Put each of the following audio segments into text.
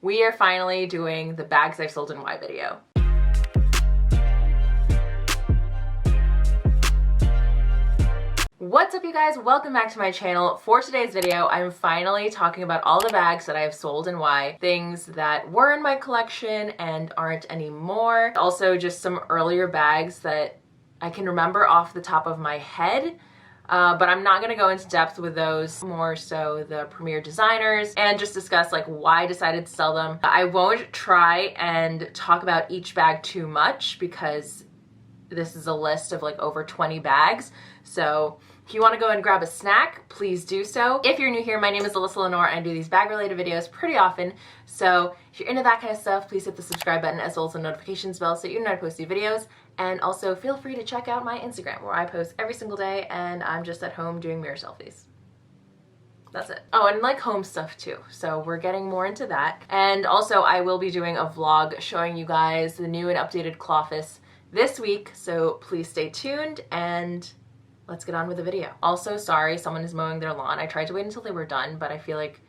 We are finally doing the bags I've sold and why video. What's up, you guys? Welcome back to my channel. For today's video, I'm finally talking about all the bags that I have sold and why. Things that were in my collection and aren't anymore. Also, just some earlier bags that I can remember off the top of my head. But I'm not going to go into depth with those, more so the premier designers, and just discuss like why I decided to sell them. I won't try and talk about each bag too much because this is a list of like over 20 bags. So if you want to go and grab a snack, please do so. If you're new here, my name is Alyssa Lenore and I do these bag related videos pretty often. So if you're into that kind of stuff, please hit the subscribe button as well as the notifications bell so you know when I post new videos. And also feel free to check out my Instagram where I post every single day and I'm just at home doing mirror selfies. That's it. Oh, and like home stuff too. So we're getting more into that. And also I will be doing a vlog showing you guys the new and updated Clawfus this week. So please stay tuned and let's get on with the video. Also, sorry, someone is mowing their lawn. I tried to wait until they were done, but I feel like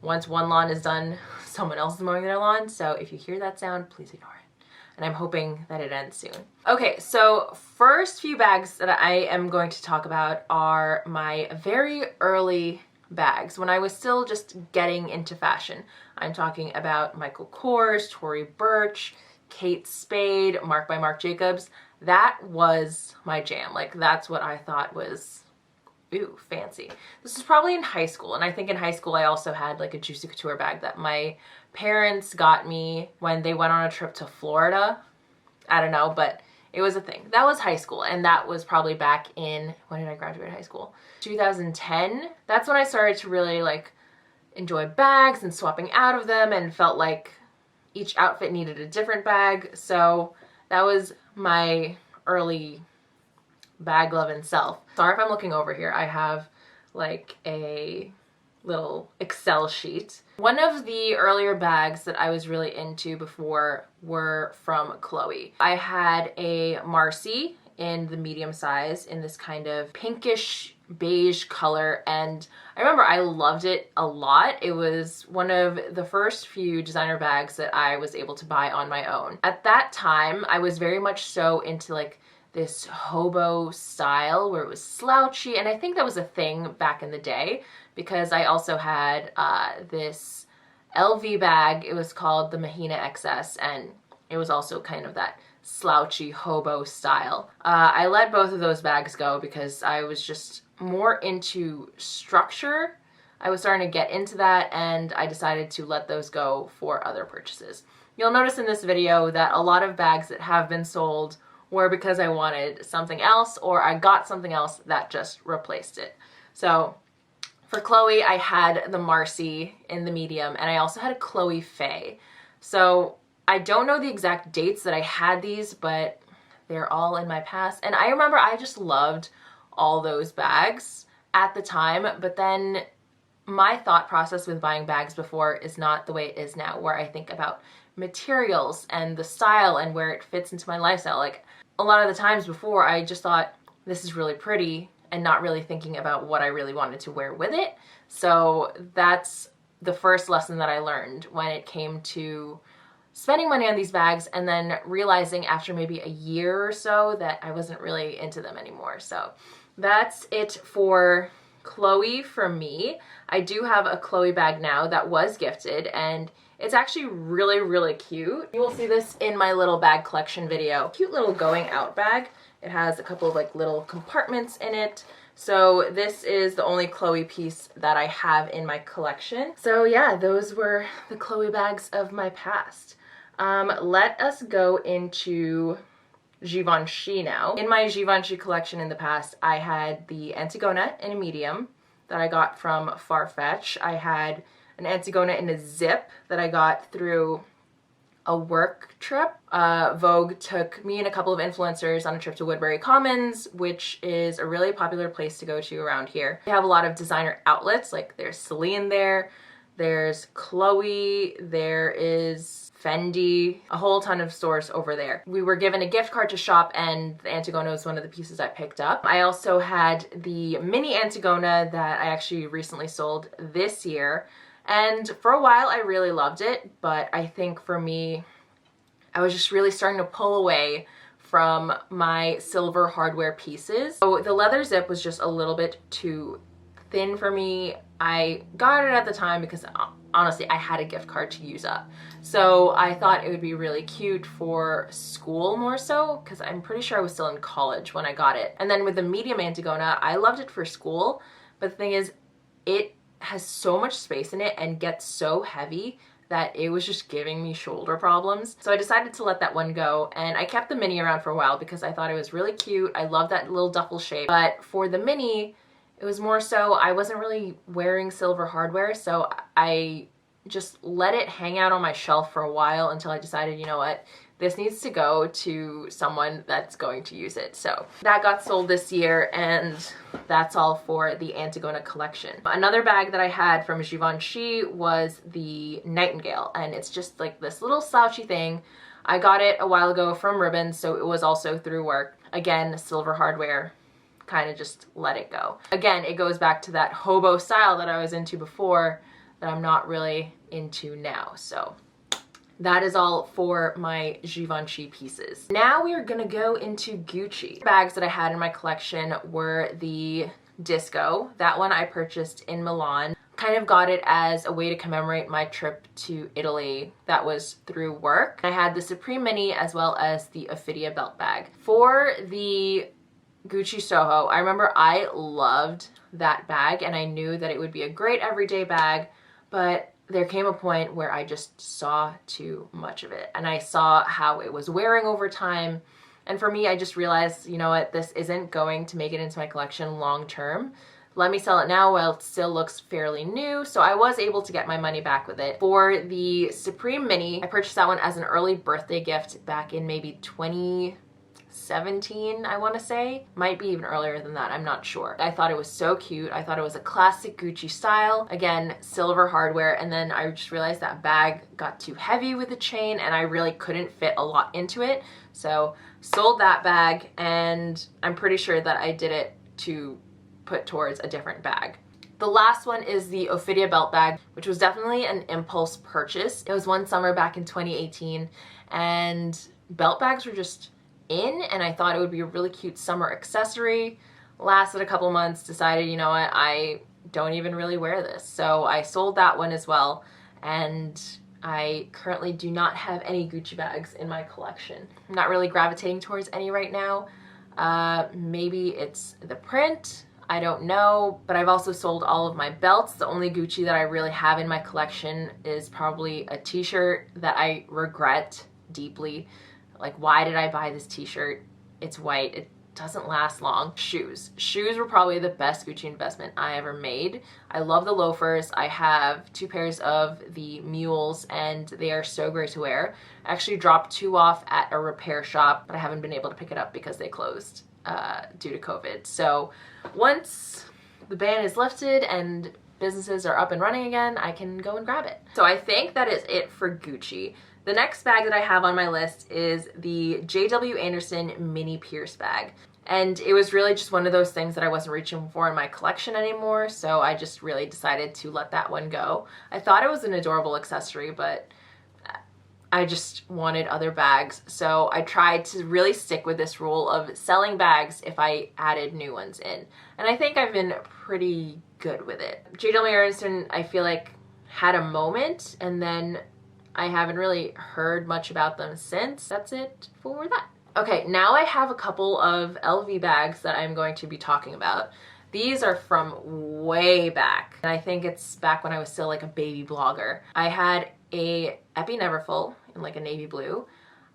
once one lawn is done, someone else is mowing their lawn. So if you hear that sound, please ignore it. And I'm hoping that it ends soon. Okay, so first few bags that I am going to talk about are my very early bags when I was still just getting into fashion. I'm talking about Michael Kors, Tory Burch, Kate Spade, Marc by Marc Jacobs. That was my jam. Like, that's what I thought was, ooh, fancy. This was probably in high school, and I think in high school I also had like a Juicy Couture bag that my parents got me when they went on a trip to Florida. I don't know, but it was a thing. That was high school, and that was probably back in, when did I graduate high school? 2010. That's when I started to really like enjoy bags and swapping out of them and felt like each outfit needed a different bag. So that was my early bag love and self. Sorry if I'm looking over here. I have like a little Excel sheet. One of the earlier bags that I was really into before were from Chloe. I had a Marcy in the medium size in this kind of pinkish beige color, and I remember I loved it a lot. It was one of the first few designer bags that I was able to buy on my own. At that time, I was very much so into like this hobo style where it was slouchy, and I think that was a thing back in the day because I also had this LV bag. It was called the Mahina XS, and it was also kind of that slouchy hobo style. I let both of those bags go because I was just more into structure. I was starting to get into that, and I decided to let those go for other purchases. You'll notice in this video that a lot of bags that have been sold were because I wanted something else or I got something else that just replaced it. So for Chloe, I had the Marcy in the medium, and I also had a Chloe Faye. So I don't know the exact dates that I had these, but they're all in my past. And I remember I just loved all those bags at the time, but then my thought process with buying bags before is not the way it is now, where I think about materials and the style and where it fits into my lifestyle. Like, a lot of the times before, I just thought this is really pretty and not really thinking about what I really wanted to wear with it. So that's the first lesson that I learned when it came to spending money on these bags, and then realizing after maybe a year or so that I wasn't really into them anymore. So that's it for Chloe for me. I do have a Chloe bag now that was gifted, and it's actually really, really cute. You will see this in my little bag collection video. Cute little going out bag. It has a couple of like little compartments in it. So this is the only Chloe piece that I have in my collection. So yeah, those were the Chloe bags of my past. Let us go into Givenchy now. In my Givenchy collection in the past, I had the Antigona in a medium that I got from Farfetch. I had an Antigona in a zip that I got through a work trip. Vogue took me and a couple of influencers on a trip to Woodbury Commons, which is a really popular place to go to around here. They have a lot of designer outlets, like there's Celine there, there's Chloe, there is Fendi, a whole ton of stores over there. We were given a gift card to shop, and the Antigona was one of the pieces I picked up. I also had the mini Antigona that I actually recently sold this year, And for a while I really loved it, but I think for me, I was just really starting to pull away from my silver hardware pieces. So the leather zip was just a little bit too thin for me. I got it at the time because honestly I had a gift card to use up. So I thought it would be really cute for school more so, because I'm pretty sure I was still in college when I got it. And then with the medium Antigona, I loved it for school, but the thing is, it has so much space in it and gets so heavy that it was just giving me shoulder problems. So I decided to let that one go, and I kept the mini around for a while because I thought it was really cute. I love that little duffel shape. But for the mini, it was more so I wasn't really wearing silver hardware, so I just let it hang out on my shelf for a while until I decided, you know what, this needs to go to someone that's going to use it. So that got sold this year, and that's all for the Antigona collection. Another bag that I had from Givenchy was the Nightingale, and it's just like this little slouchy thing. I got it a while ago from Ribbons, so it was also through work. Again, silver hardware, kind of just let it go. Again, it goes back to that hobo style that I was into before that I'm not really into now. So that is all for my Givenchy pieces. Now we are gonna go into Gucci. Bags that I had in my collection were the Disco. That one I purchased in Milan. Kind of got it as a way to commemorate my trip to Italy. That was through work. I had the Supreme Mini as well as the Ophidia belt bag. For the Gucci Soho, I remember I loved that bag and I knew that it would be a great everyday bag, but there came a point where I just saw too much of it, and I saw how it was wearing over time. And for me, I just realized, you know what, this isn't going to make it into my collection long term. Let me sell it now while it still looks fairly new. So I was able to get my money back with it. For the Supreme Mini, I purchased that one as an early birthday gift back in maybe 2017, I want to say. Might be even earlier than that, I'm not sure. I thought it was so cute. I thought it was a classic Gucci style. Again, silver hardware, and then I just realized that bag got too heavy with the chain and I really couldn't fit a lot into it. So sold that bag, and I'm pretty sure that I did it to put towards a different bag. The last one is the Ophidia belt bag, which was definitely an impulse purchase. It was one summer back in 2018, and belt bags were just in, and I thought it would be a really cute summer accessory. Lasted a couple months, decided, you know what, I don't even really wear this. So I sold that one as well, and I currently do not have any Gucci bags in my collection. I'm not really gravitating towards any right now. Maybe it's the print, I don't know, but I've also sold all of my belts. The only Gucci that I really have in my collection is probably a t-shirt that I regret deeply. Like, why did I buy this t-shirt? It's white, it doesn't last long. Shoes. Shoes were probably the best Gucci investment I ever made. I love the loafers. I have 2 pairs of the mules and they are so great to wear. I actually dropped 2 off at a repair shop, but I haven't been able to pick it up because they closed due to COVID. So once the ban is lifted and businesses are up and running again, I can go and grab it. So I think that is it for Gucci. The next bag that I have on my list is the J.W. Anderson Mini Pierce bag. And it was really just one of those things that I wasn't reaching for in my collection anymore, so I just really decided to let that one go. I thought it was an adorable accessory, but I just wanted other bags. So I tried to really stick with this rule of selling bags if I added new ones in. And I think I've been pretty good with it. J.W. Anderson, I feel like, had a moment, and then I haven't really heard much about them since. That's it for that. Okay, now I have a couple of LV bags that I'm going to be talking about. These are from way back, and I think it's back when I was still like a baby blogger. I had a Epi Neverfull in like a navy blue.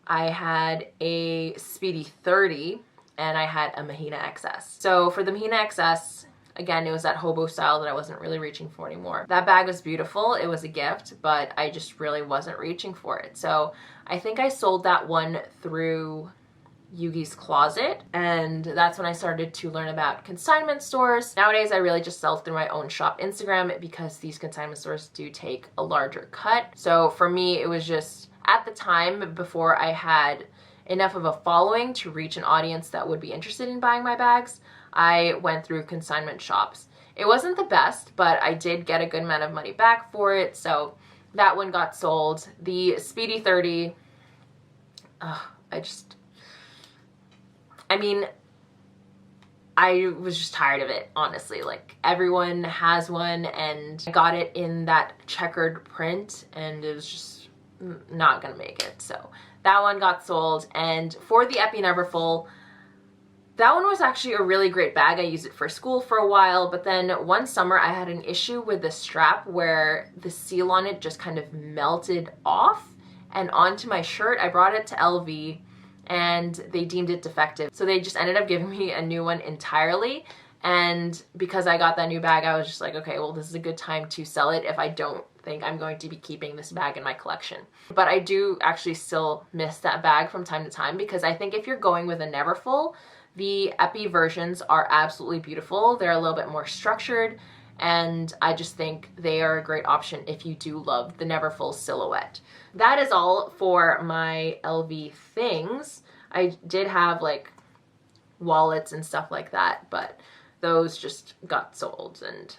I had a Speedy 30, and I had a Mahina XS. So for the Mahina XS, again, it was that hobo style that I wasn't really reaching for anymore. That bag was beautiful, it was a gift, but I just really wasn't reaching for it. So I think I sold that one through Yugi's Closet, and that's when I started to learn about consignment stores. Nowadays, I really just sell through my own shop Instagram because these consignment stores do take a larger cut. So for me, it was just, at the time, before I had enough of a following to reach an audience that would be interested in buying my bags, I went through consignment shops. It wasn't the best, but I did get a good amount of money back for it, so that one got sold. The Speedy 30, I mean, I was just tired of it, honestly. Like, everyone has one, and I got it in that checkered print, and it was just not gonna make it. So that one got sold. And for the Epi Neverfull, that one was actually a really great bag. I used it for school for a while, but then one summer I had an issue with the strap where the seal on it just kind of melted off and onto my shirt. I brought it to LV and they deemed it defective. So they just ended up giving me a new one entirely. And because I got that new bag, I was just like, okay, well, this is a good time to sell it if I don't think I'm going to be keeping this bag in my collection. But I do actually still miss that bag from time to time, because I think if you're going with a Neverfull, the Epi versions are absolutely beautiful. They're a little bit more structured, and I just think they are a great option if you do love the Neverfull silhouette. That is all for my LV things. I did have like wallets and stuff like that, but those just got sold and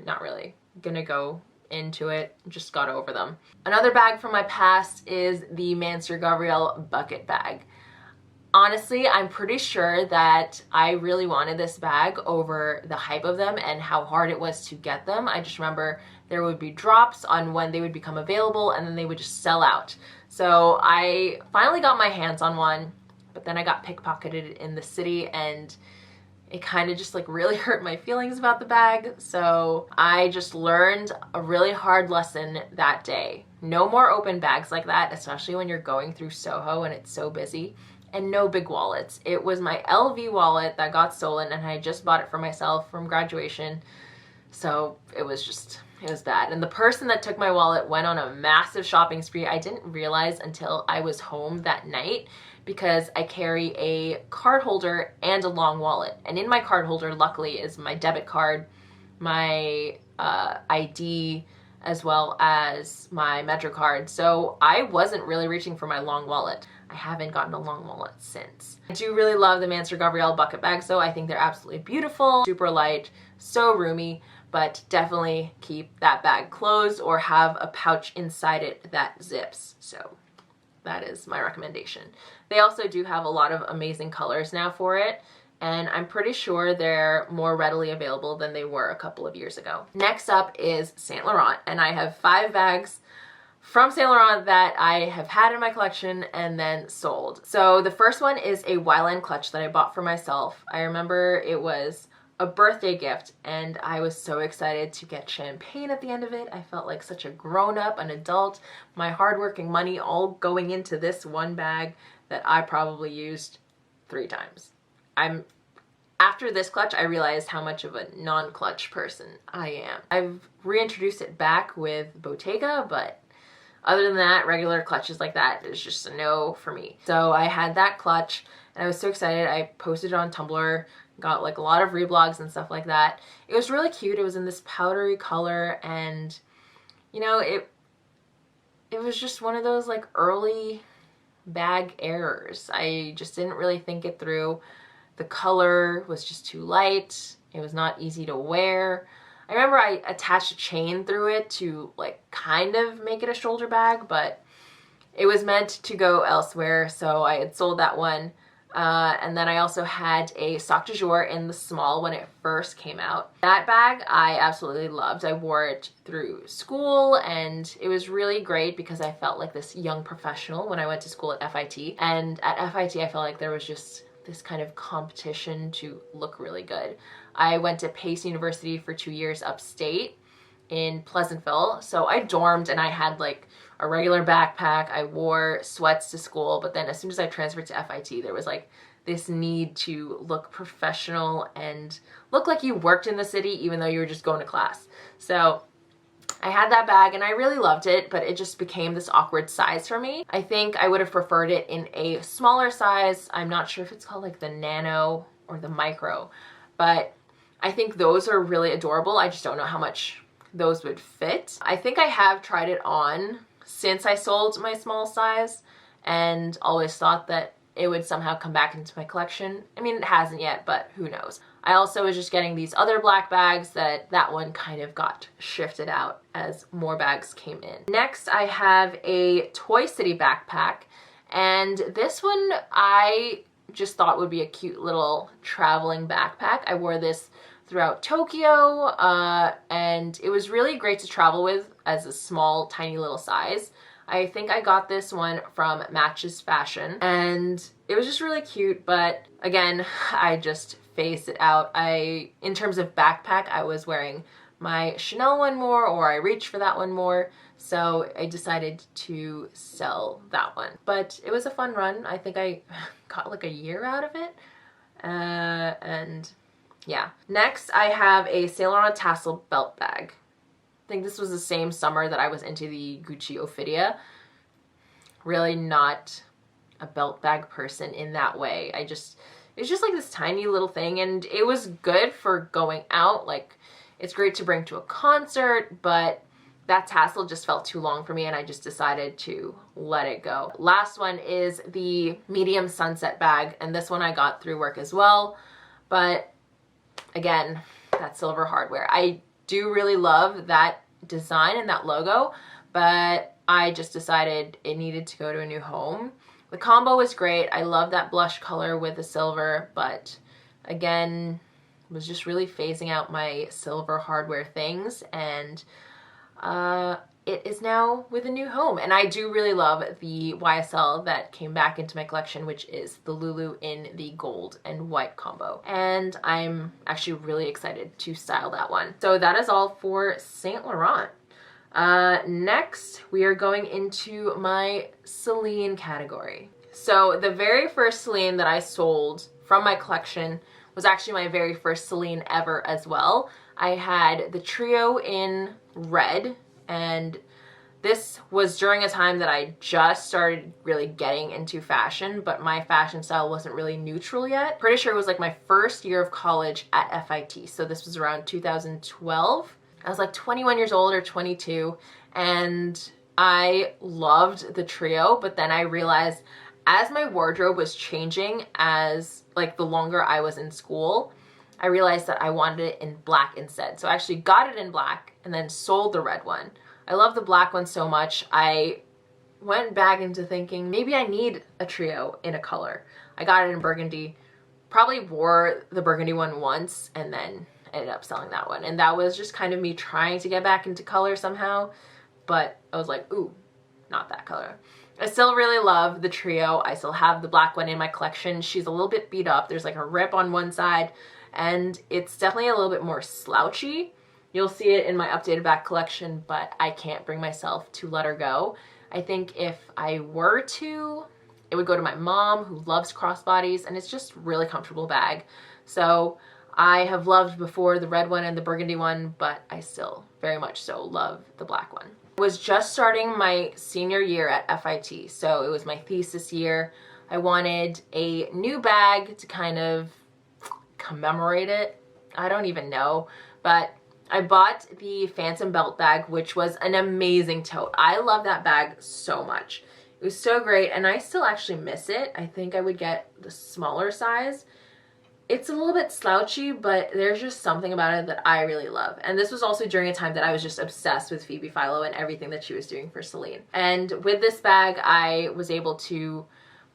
not really gonna go into it, just got over them. Another bag from my past is the Sir Gabrielle Bucket Bag. Honestly, I'm pretty sure that I really wanted this bag over the hype of them and how hard it was to get them. I just remember there would be drops on when they would become available, and then they would just sell out. So I finally got my hands on one, but then I got pickpocketed in the city, and it kind of just like really hurt my feelings about the bag. So I just learned a really hard lesson that day. No more open bags like that, especially when you're going through Soho and it's so busy. And no big wallets. It was my LV wallet that got stolen, and I just bought it for myself from graduation. So it was bad. And the person that took my wallet went on a massive shopping spree. I didn't realize until I was home that night, because I carry a card holder and a long wallet. And in my card holder, luckily, is my debit card, my ID, as well as my Metro card. So I wasn't really reaching for my long wallet. I haven't gotten a long wallet since. I do really love the Sir Gabrielle Bucket Bags though. I think they're absolutely beautiful, super light, so roomy, but definitely keep that bag closed or have a pouch inside it that zips. So that is my recommendation. They also do have a lot of amazing colors now for it, and I'm pretty sure they're more readily available than they were a couple of years ago. Next up is Saint Laurent, and I have 5 bags from Saint Laurent that I have had in my collection and then sold. So the first one is a Wyland clutch that I bought for myself. I remember it was a birthday gift, and I was so excited to get champagne at the end of it. I felt like such a grown-up, an adult, my hardworking money all going into this one bag that I probably used 3 times. After this clutch, I realized how much of a non-clutch person I am. I've reintroduced it back with Bottega, but other than that, regular clutches like that is just a no for me. So I had that clutch, and I was so excited. I posted it on Tumblr, got like a lot of reblogs and stuff like that. It was really cute. It was in this powdery color, and you know, it was just one of those like early bag errors. I just didn't really think it through. The color was just too light. It was not easy to wear. I remember I attached a chain through it to like kind of make it a shoulder bag, but it was meant to go elsewhere, so I had sold that one. And then I also had a Sac de Jour in the small when it first came out. That bag I absolutely loved. I wore it through school, and it was really great because I felt like this young professional when I went to school at FIT. And at FIT, I felt like there was just this kind of competition to look really good. I went to Pace University for 2 years upstate in Pleasantville. So I dormed, and I had like a regular backpack. I wore sweats to school, but then as soon as I transferred to FIT, there was like this need to look professional and look like you worked in the city even though you were just going to class. So I had that bag and I really loved it, but it just became this awkward size for me. I think I would have preferred it in a smaller size. I'm not sure if it's called like the nano or the micro, but I think those are really adorable. I just don't know how much those would fit. I think I have tried it on since I sold my small size and always thought that it would somehow come back into my collection. I mean, it hasn't yet, but who knows. I also was just getting these other black bags that one kind of got shifted out as more bags came in. Next, I have a Toy City backpack, and this one I just thought would be a cute little traveling backpack. I wore this throughout Tokyo, and it was really great to travel with as a small, tiny little size. I think I got this one from Matches Fashion, and it was just really cute, but again, I just phased it out. In terms of backpack, I was wearing my Chanel one more, or I reached for that one more, so I decided to sell that one. But it was a fun run. I think I got like a year out of it, and yeah. Next, I have a Saint Laurent tassel belt bag. I think this was the same summer that I was into the Gucci Ophidia. Really not a belt bag person in that way. It's just like this tiny little thing, and it was good for going out. Like, it's great to bring to a concert, but that tassel just felt too long for me, and I just decided to let it go. Last one is the medium sunset bag, and this one I got through work as well, but again, that silver hardware. I do really love that design and that logo, but I just decided it needed to go to a new home. The combo was great. I love that blush color with the silver, but again, was just really phasing out my silver hardware things, and it is now with a new home. And I do really love the YSL that came back into my collection, which is the Lulu in the gold and white combo. And I'm actually really excited to style that one. So that is all for Saint Laurent. Next, we are going into my Celine category. So the very first Celine that I sold from my collection was actually my very first Celine ever as well. I had the trio in red, and this was during a time that I just started really getting into fashion, but my fashion style wasn't really neutral yet. Pretty sure it was like my first year of college at FIT, so this was around 2012. I was like 21 years old or 22, and I loved the trio, but then I realized as my wardrobe was changing, as like the longer I was in school, I realized that I wanted it in black instead. So I actually got it in black and then sold the red one. I love the black one so much, I went back into thinking maybe I need a trio in a color. I got it in burgundy, probably wore the burgundy one once, and then ended up selling that one. And that was just kind of me trying to get back into color somehow, but I was like, ooh, not that color. I still really love the trio. I still have the black one in my collection. She's a little bit beat up. There's like a rip on one side, and it's definitely a little bit more slouchy. You'll see it in my updated back collection, but I can't bring myself to let her go. I think if I were to, it would go to my mom, who loves crossbodies, and it's just really comfortable bag. So I have loved before the red one and the burgundy one, but I still very much so love the black one. I was just starting my senior year at FIT, so it was my thesis year. I wanted a new bag to kind of commemorate it. I don't even know, but I bought the Phantom belt bag, which was an amazing tote. I love that bag so much. It was so great, and I still actually miss it. I think I would get the smaller size. It's a little bit slouchy, but there's just something about it that I really love. And this was also during a time that I was just obsessed with Phoebe Philo and everything that she was doing for Celine. And with this bag, I was able to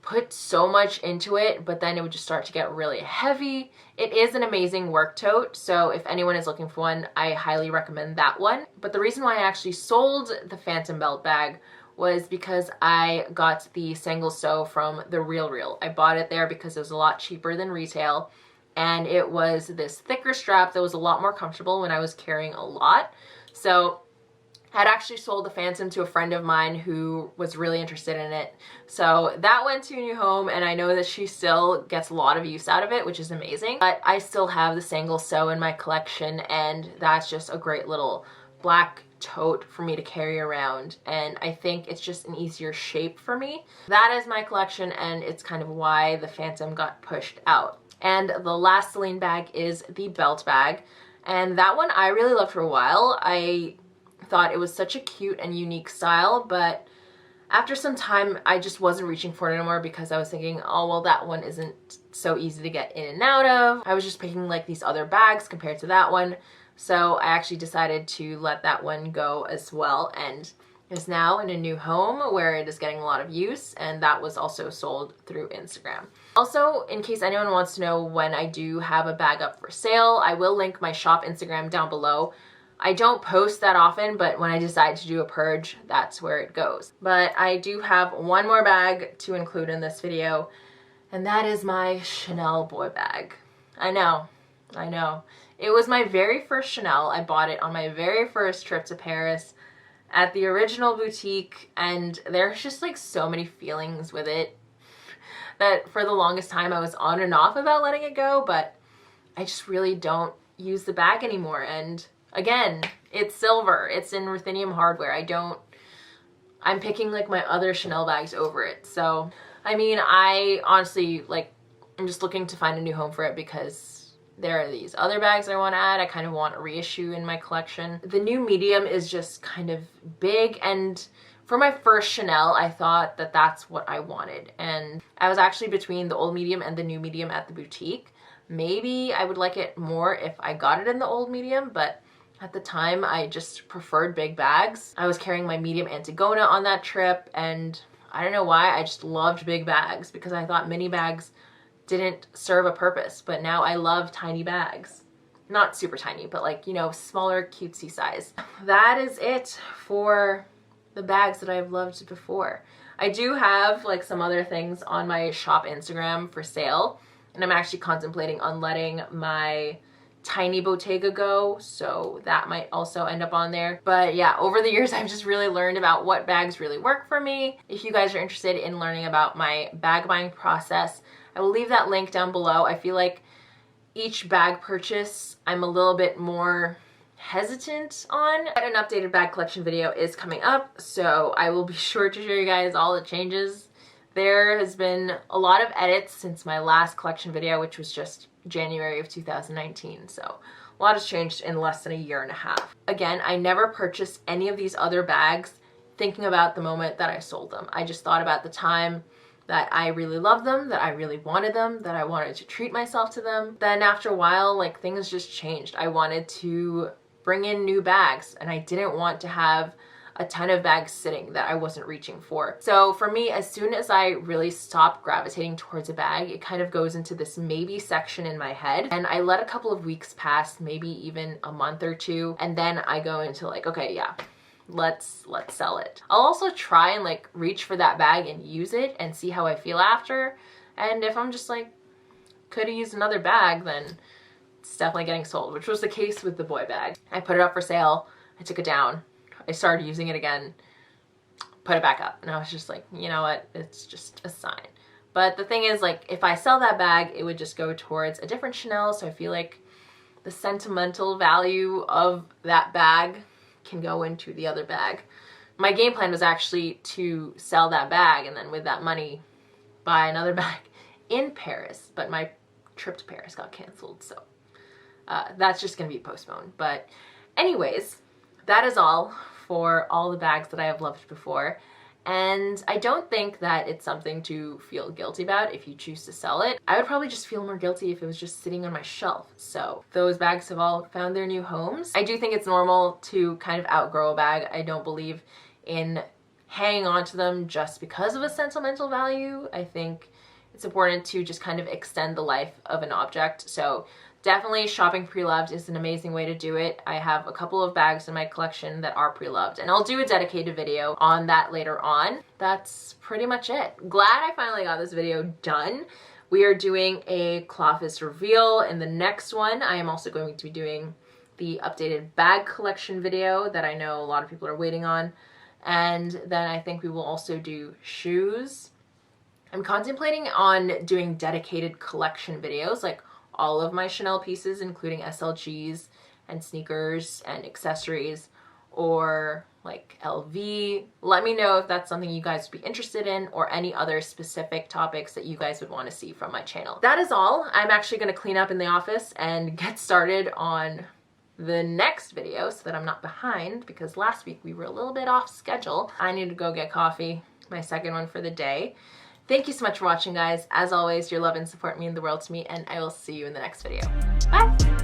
put so much into it, but then it would just start to get really heavy. It is an amazing work tote, so if anyone is looking for one, I highly recommend that one. But the reason why I actually sold the Phantom belt bag was because I got the single sew from The Real Real. I bought it there because it was a lot cheaper than retail, and it was this thicker strap that was a lot more comfortable when I was carrying a lot. So I'd actually sold the Phantom to a friend of mine who was really interested in it. So that went to a new home, and I know that she still gets a lot of use out of it, which is amazing. But I still have the single sew in my collection, and that's just a great little black tote for me to carry around, and I think it's just an easier shape for me. That is my collection, and it's kind of why the Phantom got pushed out. And the last Celine bag is the belt bag, and that one I really loved for a while. I thought it was such a cute and unique style, but after some time, I just wasn't reaching for it anymore because I was thinking, oh, well, that one isn't so easy to get in and out of. I was just picking like these other bags compared to that one. So I actually decided to let that one go as well, and is now in a new home where it is getting a lot of use, and that was also sold through Instagram. Also, in case anyone wants to know when I do have a bag up for sale, I will link my shop Instagram down below. I don't post that often, but when I decide to do a purge, that's where it goes. But I do have one more bag to include in this video, and that is my Chanel boy bag. I know. It was my very first Chanel. I bought it on my very first trip to Paris at the original boutique, and there's just like so many feelings with it that for the longest time I was on and off about letting it go, but I just really don't use the bag anymore. And again, it's silver. It's in ruthenium hardware. I'm picking like my other Chanel bags over it. So, I mean, I honestly, like, I'm just looking to find a new home for it because there are these other bags I want to add. I kind of want a reissue in my collection. The new medium is just kind of big, and for my first Chanel, I thought that that's what I wanted. And I was actually between the old medium and the new medium at the boutique. Maybe I would like it more if I got it in the old medium, but at the time, I just preferred big bags. I was carrying my medium Antigona on that trip, and I don't know why, I just loved big bags because I thought mini bags didn't serve a purpose, but now I love tiny bags. Not super tiny, but like, you know, smaller, cutesy size. That is it for the bags that I've loved before. I do have like some other things on my shop Instagram for sale, and I'm actually contemplating on letting my tiny Bottega go, so that might also end up on there. But yeah, over the years I've just really learned about what bags really work for me. If you guys are interested in learning about my bag buying process, I will leave that link down below. I feel like each bag purchase I'm a little bit more hesitant on. An updated bag collection video is coming up, so I will be sure to show you guys all the changes. There has been a lot of edits since my last collection video, which was just January of 2019, so a lot has changed in less than a year and a half. Again, I never purchased any of these other bags thinking about the moment that I sold them. I just thought about the time that I really loved them, that I really wanted them, that I wanted to treat myself to them. Then after a while, like, things just changed. I wanted to bring in new bags, and I didn't want to have a ton of bags sitting that I wasn't reaching for. So for me, as soon as I really stopped gravitating towards a bag, it kind of goes into this maybe section in my head, and I let a couple of weeks pass, maybe even a month or two, and then I go into like, okay, yeah, let's sell it. I'll also try and like reach for that bag and use it and see how I feel after, and if I'm just like, could have used another bag, then it's definitely getting sold, which was the case with the boy bag. I put it up for sale, I took it down, I started using it again, put it back up, and I was just like, you know what, it's just a sign. But the thing is, like, if I sell that bag, it would just go towards a different Chanel, so I feel like the sentimental value of that bag can go into the other bag. My game plan was actually to sell that bag and then with that money buy another bag in Paris, but my trip to Paris got canceled, so that's just gonna be postponed. But anyways, that is all for all the bags that I have loved before, and I don't think that it's something to feel guilty about if you choose to sell it. I would probably just feel more guilty if it was just sitting on my shelf. So those bags have all found their new homes. I do think it's normal to kind of outgrow a bag. I don't believe in hanging on to them just because of a sentimental value. I think it's important to just kind of extend the life of an object. So definitely shopping pre-loved is an amazing way to do it. I have a couple of bags in my collection that are pre-loved, and I'll do a dedicated video on that later on. That's pretty much it. Glad I finally got this video done. We are doing a Cloffice reveal in the next one. I am also going to be doing the updated bag collection video that I know a lot of people are waiting on. And then I think we will also do shoes. I'm contemplating on doing dedicated collection videos, like all of my Chanel pieces, including SLGs and sneakers and accessories, or like LV. Let me know if that's something you guys would be interested in, or any other specific topics that you guys would want to see from my channel. That is all. I'm actually going to clean up in the office and get started on the next video so that I'm not behind, because last week we were a little bit off schedule. I need to go get coffee, my second one for the day. Thank you so much for watching, guys. As always, your love and support mean the world to me, and I will see you in the next video. Bye!